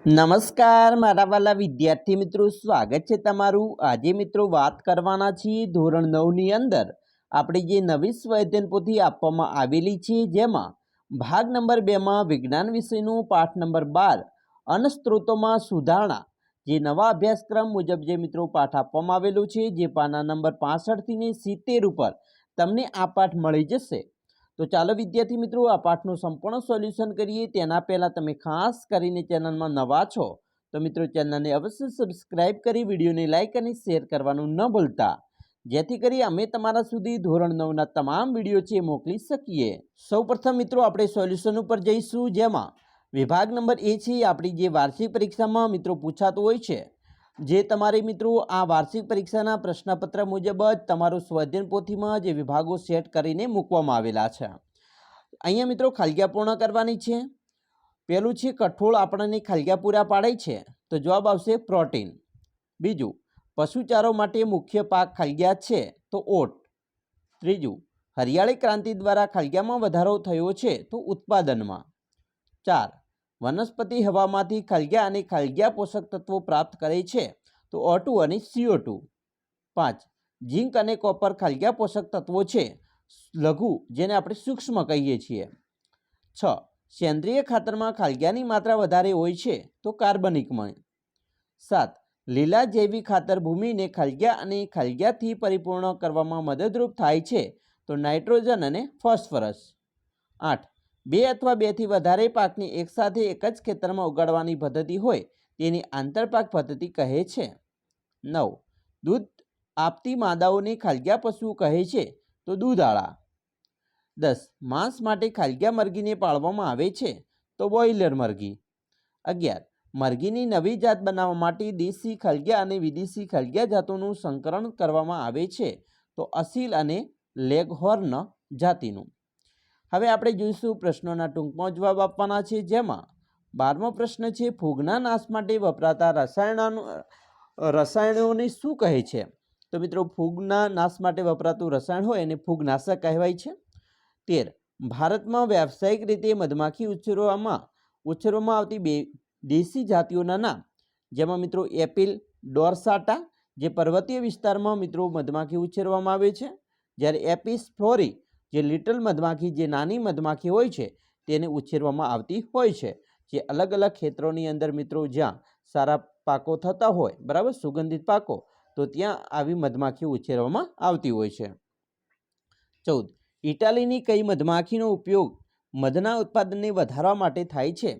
નમસ્કાર મારા વાલા વિદ્યાર્થી મિત્રો, સ્વાગત છે તમારું। આજે મિત્રો વાત કરવાના છીએ ધોરણ 9 ની અંદર આપણી જે નવી સ્વાધ્યાયન પોથી આપવામાં આવેલી છે, જેમાં ભાગ નંબર 2 માં વિજ્ઞાન વિષયનું પાઠ નંબર 12 અન્નસ્ત્રોતોમાં સુધારણા જે નવા અભ્યાસક્રમ મુજબ જે મિત્રો પાઠ આપવામાં આવેલું છે, જે પાના નંબર 65 થી 70 ઉપર તમને આ પાઠ મળી જશે। તો ચાલો વિદ્યાર્થી મિત્રો આ પાઠનું સંપૂર્ણ સોલ્યુશન કરીએ। તેના પહેલાં તમે ખાસ કરીને ચેનલમાં નવા છો તો મિત્રો ચેનલને અવશ્ય સબસ્ક્રાઇબ કરી વિડીયોને લાઇક અને શેર કરવાનું ન ભૂલતા, જેથી કરી અમે તમારા સુધી ધોરણ 9ના તમામ વિડીયો છે મોકલી શકીએ। સૌપ્રથમ મિત્રો આપણે સોલ્યુશન ઉપર જઈશું, જેમાં વિભાગ નંબર એ છે આપણી જે વાર્ષિક પરીક્ષામાં મિત્રો પૂછાતું હોય છે, જે તમારે મિત્રો આ વાર્ષિક પરીક્ષાના પ્રશ્નપત્ર મુજબ જ તમારું સ્વાધ્યાયન પોથીમાં જે વિભાગો સેટ કરીને મૂકવામાં આવેલા છે। અહીંયા મિત્રો ખાલિયા પૂર્ણ કરવાની છે। પહેલું છે કઠોળ આપણને ખાલિયા પૂરા પાડે છે, તો જવાબ આવશે પ્રોટીન। બીજું, પશુચારો માટે મુખ્ય પાક ખાલિયા છે, તો ઓટ। ત્રીજું, હરિયાળી ક્રાંતિ દ્વારા ખાલિયામાં વધારો થયો છે, તો ઉત્પાદનમાં। 4, વનસ્પતિ હવામાંથી ખાલિયા અને ખાલિયા પોષક તત્વો પ્રાપ્ત કરે છે, તો O2 અને CO2। 5, ઝીંક અને કોપર ખાલિયા પોષક તત્વો છે, લઘુ જેને આપણે સૂક્ષ્મ કહીએ છીએ। 6, સેન્દ્રિય ખાતરમાં ખાલિયાની માત્રા વધારે હોય છે, તો કાર્બનિકમાં। 7, લીલા જૈવિક ખાતર ભૂમિને ખાલિયા અને ખાલિયાથી પરિપૂર્ણ કરવામાં મદદરૂપ થાય છે, તો નાઇટ્રોજન અને ફોસ્ફરસ। 8, 2 અથવા 2 થી વધારે પાકને એકસાથે એક જ ખેતરમાં ઉગાડવાની પદ્ધતિ હોય તેની આંતરપાક પદ્ધતિ કહે છે। 9, દૂધ આપતી માદાઓને ખાલિયા પશુ કહે છે, તો દૂધાળા। 10, માંસ માટે ખાલિયા મરઘીને પાળવામાં આવે છે, તો બોઇલર મરઘી। 11, મરઘીની નવી જાત બનાવવા માટે દેશી ખાલિયા અને વિદેશી ખાલિયા જાતોનું સંકરણ કરવામાં આવે છે, તો અસીલ અને લેગહોર્ન જાતિનું। હવે આપણે જોઈશું પ્રશ્નોના ટૂંકમાં જવાબ આપવાના છે, જેમાં 12મો પ્રશ્ન છે ફૂગના નાશ માટે વપરાતા રસાયણોને શું કહે છે? તો મિત્રો ફૂગના નાશ માટે વપરાતું રસાયણ હોય એને ફૂગનાશક કહેવાય છે। 13, ભારતમાં વ્યાવસાયિક રીતે મધમાખી ઉછેરવામાં આવતી 2 દેશી જાતિઓના નામ, જેમાં મિત્રો એપિલ ડોર્સાટા જે પર્વતીય વિસ્તારમાં મિત્રો મધમાખી ઉછેરવામાં આવે છે, જ્યારે એપિસ ફ્લોરી જે લિટલ મધમાખી જે નાની મધમાખી હોય છે તેને ઉછેરવામાં આવતી હોય છે, જે અલગ અલગ ક્ષેત્રોની અંદર મિત્રો જ્યાં સારા પાકો થતા હોય, બરાબર, સુગંધિત પાકો, તો ત્યાં આવી મધમાખી ઉછેરવામાં આવતી હોય છે। 14, ઇટાલીની કઈ મધમાખીનો ઉપયોગ મધના ઉત્પાદનને વધારવા માટે થાય છે?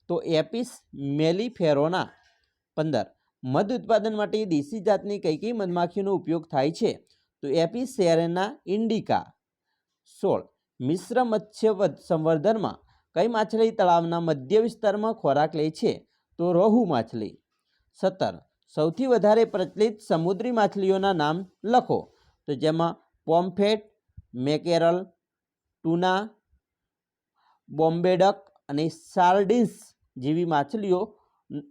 તો એપિસ મેલિફેરોના। 15, મધ ઉત્પાદન માટે દેશી જાતની કઈ મધમાખીનો ઉપયોગ થાય છે? તો એપિસ સેરેના ઇન્ડિકા। 16, મિશ્ર મત્સ્ય સંવર્ધનમાં કઈ માછલી તળાવના મધ્ય વિસ્તારમાં ખોરાક લે છે? તો રોહુ માછલી। 17, સૌથી વધારે પ્રચલિત સમુદ્રી માછલીઓના નામ લખો, તો જેમાં પોમ્ફ્રેટ, મેકેરલ, ટૂના, બોમ્બે ડક અને સાર્ડિન્સ જેવી માછલીઓ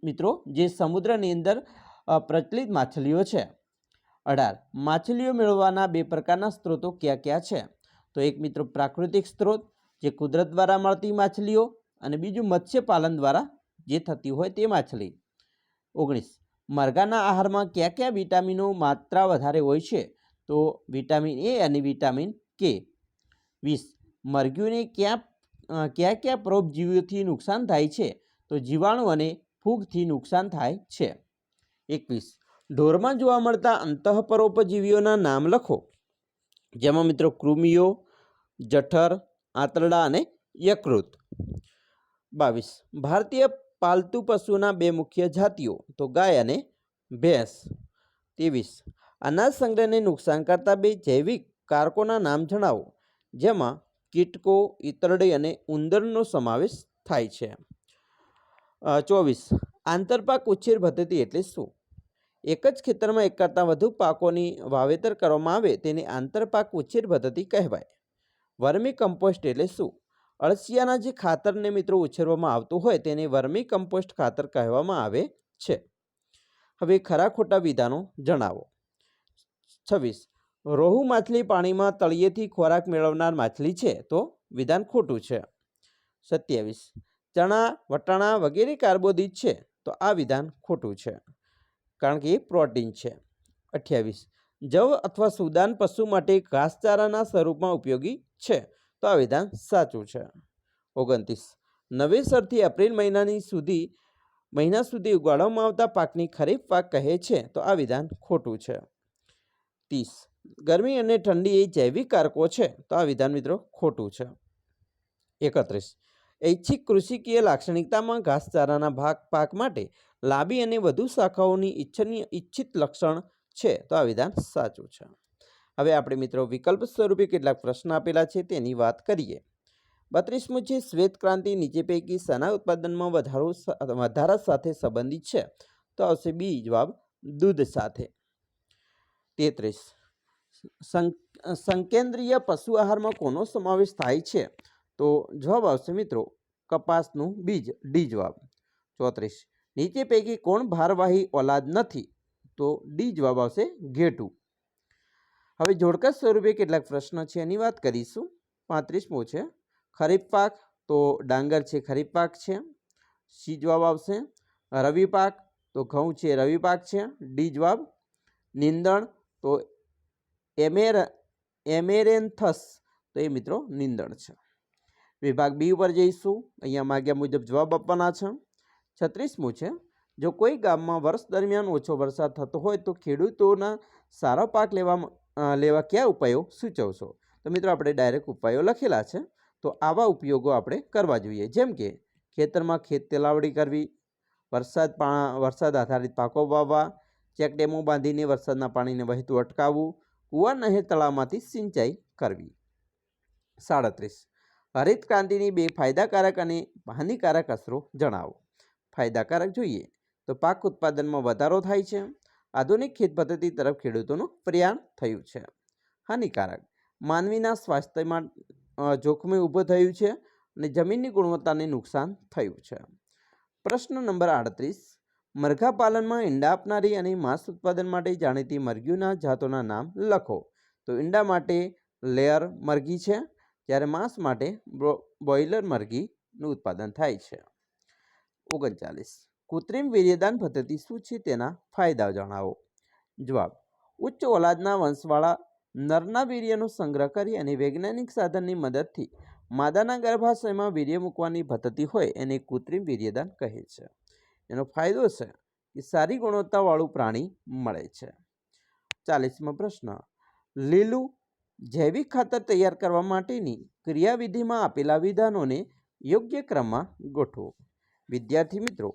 મિત્રો જે સમુદ્રની અંદર પ્રચલિત માછલીઓ છે। 18, માછલીઓ મેળવવાના 2 પ્રકારના સ્ત્રોતો કયા કયા છે? તો એક મિત્રો પ્રાકૃતિક સ્ત્રોત જે કુદરત દ્વારા મળતી માછલીઓ, અને બીજું મત્સ્યપાલન દ્વારા જે થતી હોય તે માછલી। 19, મરઘાના આહારમાં કયા કયા વિટામિનો માત્રા વધારે હોય છે? તો વિટામિન એ અને વિટામિન કે। 20, મરઘીઓને કયા પરોપજીવીઓથી નુકસાન થાય છે? તો જીવાણુ અને ફૂગથી નુકસાન થાય છે। 21, ઢોરમાં જોવા મળતા અંતઃપરોપજીવીઓના નામ લખો, જેમાં મિત્રો કૃમિઓ, જઠર, આંતરડા અને યકૃત। 22, ભારતીય પાલતુ પશુના 2 મુખ્ય જાતિઓ, તો ગાય અને ભેંસ। 23, અનાજ સંગ્રહને નુકસાન કરતા 2 જૈવિક કારકોના નામ જણાવો, જેમાં કીટકો, ઈતરડી અને ઉંદરનો સમાવેશ થાય છે। 24, આંતરપાક ઉછેર પદ્ધતિ એટલે શું? એક જ ખેતરમાં એક કરતાં વધુ પાકોની વાવેતર કરવામાં આવે તેને આંતરપાક ઉછેર પદ્ધતિ કહેવાય। વર્મી કમ્પોસ્ટ એટલે શું? અળસિયાના જે ખાતરને મિત્રો ઉછેરવામાં આવતું હોય તેને વર્મી કમ્પોસ્ટ ખાતર કહેવામાં આવે છે। હવે ખરા ખોટા વિધાનો જણાવો। 26, રોહુ માછલી પાણીમાં તળિયેથી ખોરાક મેળવનાર માછલી છે, તો વિધાન ખોટું છે। 27, ચણા, વટાણા વગેરે કાર્બોદિત છે, તો આ વિધાન ખોટું છે, કારણ કે એ પ્રોટીન છે. 28. જવ અથવા સુદાન પશુ માટે ઘાસચારાના સ્વરૂપમાં ઉપયોગી છે, તો આ વિધાન સાચું છે. 29. નવેસરથી એપ્રિલ મહિના સુધી ઉગાડવામાં આવતા પાકની ખરીફ પાક કહે છે, તો આ વિધાન ખોટું છે. 30. ગરમી અને ઠંડી એ જૈવિક કારકો છે, તો આ વિધાન મિત્રો ખોટું છે. 31. ઐચ્છિક કૃષિકીય લાક્ષણિકતામાં ઘાસચારાના પાક માટે લાંબી અને વધુ શાખાઓની ઇચ્છિત લક્ષણ છે, તો આ વિધાન સાચું છે. હવે આપણે મિત્રો વિકલ્પ સ્વરૂપે કેટલાક પ્રશ્ન આપેલા છે તેની વાત કરીએ. 32મું છે, શ્વેત ક્રાંતિ નીચે પૈકી શાના ઉત્પાદનમાં વધારા સાથે સંબંધિત છે, તો આવશે બી જવાબ, દૂધ સાથે. 33. સંકેન્દ્રીય પશુ આહારમાં કોનો સમાવેશ થાય છે, તો જવાબ આવશે મિત્રો કપાસનું બીજ, ડી જવાબ. 34. નીચે પૈકી કોણ ભારવાહી ઓલાદ નથી, તો ડી જવાબ આવશે, ઘેટું. હવે જોડકા સ્વરૂપે કેટલાક પ્રશ્ન છે એની વાત કરીશું. 35મો છે, ખરીફ પાક, તો ડાંગર છે ખરીફ પાક છે, સી જવાબ આવશે. રવિ પાક, તો ઘઉં છે રવિ પાક છે, ડી જવાબ. નીંદણ, તો એમેરેન્થસ, તો એ મિત્રો નીંદણ છે. વિભાગ બી ઉપર જઈશું. અહીંયા માગ્યા મુજબ જવાબ આપવાના છે. 36મું છે, જો કોઈ ગામમાં વર્ષ દરમિયાન ઓછો વરસાદ થતો હોય તો ખેડૂતોના સારા પાક લેવા કયા ઉપાયો સૂચવશો? તો મિત્રો આપણે ડાયરેક્ટ ઉપાયો લખેલા છે, તો આવા ઉપયોગો આપણે કરવા જોઈએ, જેમ કે ખેતરમાં ખેત તેલાવડી કરવી, વરસાદ આધારિત પાકો વાવવા, ચેકડેમો બાંધીને વરસાદના પાણીને વહેતું અટકાવવું, કુવા નહેર તળાવમાંથી સિંચાઈ કરવી. 37. હરિત ક્રાંતિની 2 ફાયદાકારક અને હાનિકારક અસરો જણાવો. ફાયદાકારક જોઈએ તો પાક ઉત્પાદનમાં વધારો થાય છે, આધુનિક ખેત પદ્ધતિ તરફ ખેડૂતોનું પ્રયાણ થયું છે. હાનિકારક, માનવીના સ્વાસ્થ્યમાં જોખમે ઊભું થયું છે અને જમીનની ગુણવત્તાને નુકસાન થયું છે. પ્રશ્ન નંબર 38. મરઘા પાલનમાં ઈંડા આપનારી અને માંસ ઉત્પાદન માટે જાણીતી મરઘીઓના જાતોના નામ લખો. તો ઈંડા માટે લેયર મરઘી છે, જ્યારે માંસ માટે બોઇલર મરઘીનું ઉત્પાદન થાય છે. 39. કૃત્રિમ વીર્યદાન પદ્ધતિ શું છે, તેના ફાયદા જણાવો. જવાબ, ઉચ્ચ ઓલાદના વંશવાળા નરના વીર્યનો સંગ્રહ કરી અને વૈજ્ઞાનિક સાધનની મદદથી માદાના ગર્ભાશયમાં વીર્ય મૂકવાની પદ્ધતિ હોય એને કૃત્રિમ વીર્યદાન કહે છે. એનો ફાયદો છે કે સારી ગુણવત્તાવાળું પ્રાણી મળે છે. 40મો પ્રશ્ન, લીલું જૈવિક ખાતર તૈયાર કરવા માટેની ક્રિયાવિધિમાં આપેલા વિધાનોને યોગ્ય ક્રમમાં ગોઠવો. વિદ્યાર્થી મિત્રો,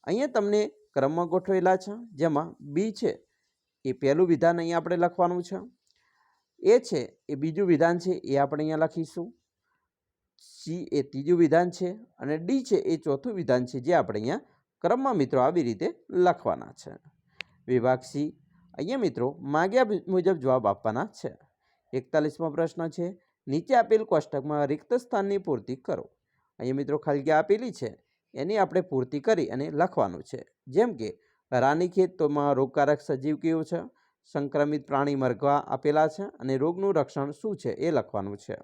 અહીંયા તમને ક્રમમાં ગોઠવેલા છે, જેમાં બી છે એ પહેલું વિધાન અહીંયા આપણે લખવાનું છે, એ છે એ બીજું વિધાન છે એ આપણે અહીંયા લખીશું, સી એ ત્રીજું વિધાન છે અને ડી છે એ ચોથું વિધાન છે, જે આપણે અહીંયા ક્રમમાં મિત્રો આવી રીતે લખવાના છે. વિભાગ સી, અહીંયા મિત્રો માગ્યા મુજબ જવાબ આપવાના છે. 41મો પ્રશ્ન છે, નીચે આપેલ કોષ્ટકમાં રિક્ત સ્થાનની પૂર્તિ કરો. અહીંયા મિત્રો ખાલી જગ્યા આપેલી છે એની આપણે પૂર્તિ કરી અને લખવાનું છે, જેમ કે રાનીખેત, તોમાં રોગકારક સજીવ કયો છે, સંક્રમિત પ્રાણી મરઘા આપેલા છે અને રોગનું રક્ષણ શું છે એ લખવાનું છે.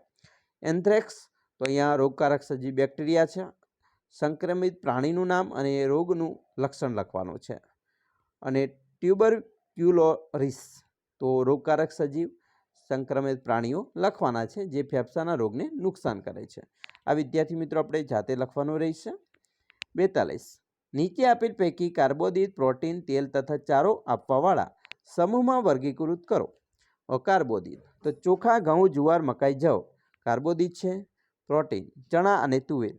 એન્થ્રેક્સ, તો અહીંયા રોગકારક સજીવ બેક્ટેરિયા છે, સંક્રમિત પ્રાણીનું નામ અને રોગનું લક્ષણ લખવાનું છે. અને ટ્યુબરક્યુલોરિસ, તો રોગકારક સજીવ, સંક્રમિત પ્રાણીઓ લખવાના છે જે ફેફસાના રોગને નુકસાન કરે છે. આ વિદ્યાર્થી મિત્રો આપણે જાતે લખવાનું રહેશે. 42. નીચે આપેલ પૈકી કાર્બોદિત, પ્રોટીન, તેલ તથા ચારો આપવાવાળા સમૂહમાં વર્ગીકૃત કરો. કાર્બોદિત, તો ચોખા, ઘઉં, જુવાર, મકાઈ, જવ કાર્બોદિત છે. પ્રોટીન, ચણા અને તુવેર.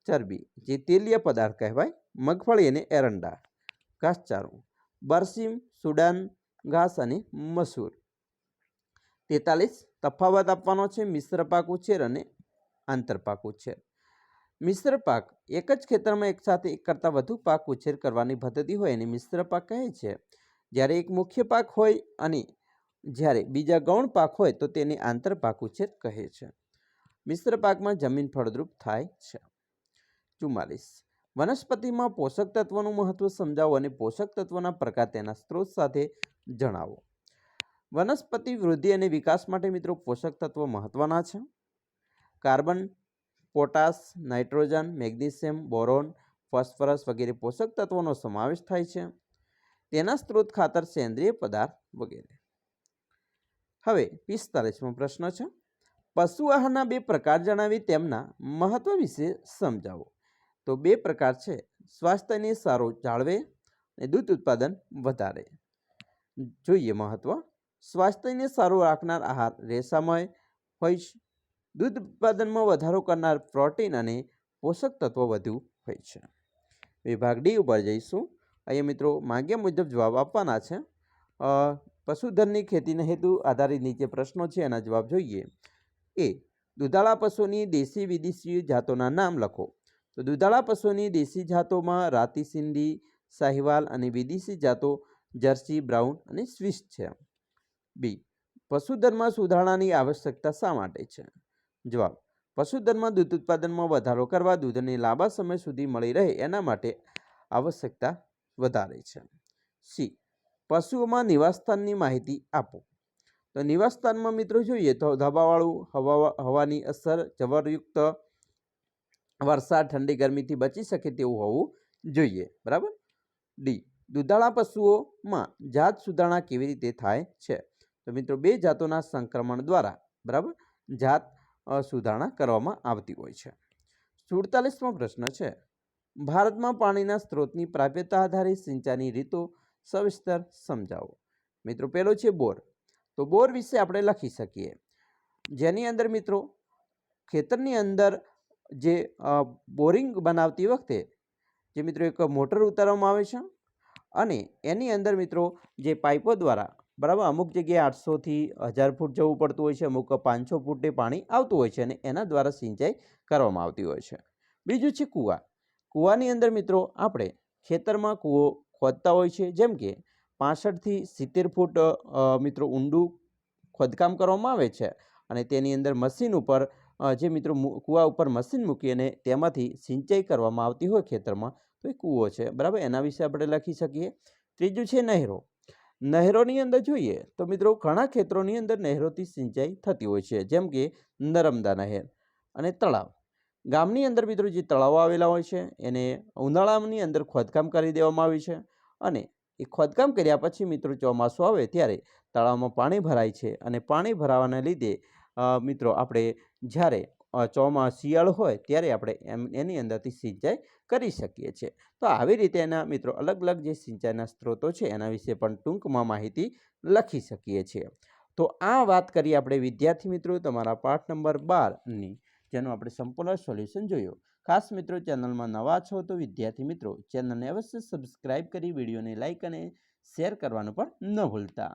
ચરબી, જે તેલીય પદાર્થ કહેવાય, મગફળી અને એરંડા. ઘાસચારો, બરસીમ, સુડાન ઘાસ અને મસૂર. 43. તફાવત આપવાનો છે મિશ્ર પાક ઉછેર અને આંતરપાક ઉછેર. મિશ્ર પાક એક જ ખેતરમાં એકસાથે એક કરતાં વધુ પાક ઉછેર કરવાની પદ્ધતિ હોય એને મિશ્ર પાક કહે છે. જ્યારે એક મુખ્ય પાક હોય અને જ્યારે બીજા ગૌણ પાક હોય તો તેને આંતરપાક ઉછેર કહે છે. મિશ્ર પાકમાં જમીન ફળદ્રુપ થાય છે. 44. વનસ્પતિમાં પોષક તત્વોનું મહત્વ સમજાવો અને પોષક તત્વોના પ્રકાર તેના સ્ત્રોત સાથે જણાવો. વનસ્પતિ વૃદ્ધિ અને વિકાસ માટે મિત્રો પોષક તત્વો મહત્વના છે. Carbon, potash, nitrogen, magnesium, boron, phosphorus વગેરે પોષક તત્વોનો સમાવેશ થાય છે. તેના સ્ત્રોત ખાતર સેન્દ્રિય પદાર્થ વગેરે. હવે 45મો પ્રશ્ન છે, પશુ આહારના 2 પ્રકાર જણાવી તેમના મહત્વ વિશે સમજાવો. તો 2 પ્રકાર છે, સ્વાસ્થ્યને સારું જાળવે અને દૂધ ઉત્પાદન વધારે. જોઈએ મહત્વ. સ્વાસ્થ્યને સારું રાખનાર આહાર રેસામય હોય છે. દૂધ ઉત્પાદનમાં વધારો કરનાર પ્રોટીન અને પોષક તત્વો વધુ હોય છે. વિભાગ ડી ઉપર જઈશું. અહીંયા મિત્રો માગ્યા મુજબ જવાબ આપવાના છે. પશુધનની ખેતીના હેતુ આધારિત નીચે પ્રશ્નો છે, એના જવાબ જોઈએ. એ દુધાળા પશુની દેશી વિદેશી જાતોના નામ લખો. તો દુધાળા પશુની દેશી જાતોમાં રાતી સિંધી, સાહિવાલ અને વિદેશી જાતો જર્સી, બ્રાઉન અને સ્વિસ છે. બી પશુધનમાં સુધારણાની આવશ્યકતા શા માટે છે? જવાબ, પશુધનમાં દૂધ ઉત્પાદનમાં વધારો કરવા, દૂધને લાંબા સમય સુધી મળી રહે એના માટે આવશ્યકતા વધારે છે. સી પશુઓમાં નિવાસસ્થાનની માહિતી આપો. તો નિવાસસ્થાનમાં મિત્રો જોઈએ તો દબાવાળું, હવાની અસર, જબરયુક્ત વરસાદ, ઠંડી ગરમીથી બચી શકે તેવું હોવું જોઈએ. બરાબર. ડી દુધાળા પશુઓમાં જાત સુધારણા કેવી રીતે થાય છે? તો મિત્રો 2 જાતોના સંક્રમણ દ્વારા બરાબર જાત સુધારણા કરવામાં આવતી હોય છે. 47મો પ્રશ્ન છે, ભારતમાં પાણીના સ્ત્રોતની પ્રાપ્યતા આધારિત સિંચાઈની રીતો સવિસ્તર સમજાવો. મિત્રો પહેલો છે બોર. તો બોર વિશે આપણે લખી શકીએ, જેની અંદર મિત્રો ખેતરની અંદર જે બોરિંગ બનાવતી વખતે જે મિત્રો એક મોટર ઉતારવામાં આવે છે અને એની અંદર મિત્રો જે પાઇપો દ્વારા બરાબર અમુક જગ્યાએ 800થી 1000 ફૂટ જવું પડતું હોય છે, અમુક 500 ફૂટે પાણી આવતું હોય છે અને એના દ્વારા સિંચાઈ કરવામાં આવતી હોય છે. બીજું છે કૂવા. કૂવાની અંદર મિત્રો આપણે ખેતરમાં કૂવો ખોદતા હોય છે, જેમ કે 65થી 70 ફૂટ મિત્રો ઊંડું ખોદકામ કરવામાં આવે છે અને તેની અંદર મશીન ઉપર જે મિત્રો કૂવા ઉપર મશીન મૂકી અને તેમાંથી સિંચાઈ કરવામાં આવતી હોય ખેતરમાં, તો એ કૂવો છે. બરાબર, એના વિશે આપણે લખી શકીએ. ત્રીજું છે નહેરો. નહેરોની અંદર જોઈએ તો મિત્રો ઘણા ખેતરોની અંદર નહેરોથી સિંચાઈ થતી હોય છે, જેમ કે નર્મદા નહેર અને તળાવ. ગામની અંદર મિત્રો જે તળાવો આવેલા હોય છે એને ઉનાળાની અંદર ખોદકામ કરી દેવામાં આવે છે અને એ ખોદકામ કર્યા પછી મિત્રો ચોમાસું આવે ત્યારે તળાવમાં પાણી ભરાય છે અને પાણી ભરાવાના લીધે મિત્રો આપણે જ્યારે શિયાળો હોય ત્યારે આપણે એની અંદરથી સિંચાઈ કરી શકીએ છીએ. તો આવી રીતે એના મિત્રો અલગ અલગ જે સિંચાઈના સ્ત્રોતો છે એના વિશે પણ ટૂંકમાં માહિતી લખી શકીએ છીએ. તો આ વાત કરી આપણે વિદ્યાર્થી મિત્રો તમારા પાઠ નંબર 12ની, જેનું આપણે સંપૂર્ણ સોલ્યુશન જોયું. ખાસ મિત્રો ચેનલમાં નવા છો તો વિદ્યાર્થી મિત્રો ચેનલને અવશ્ય સબસ્ક્રાઇબ કરી વિડીયોને લાઇક અને શેર કરવાનું પણ ન ભૂલતા.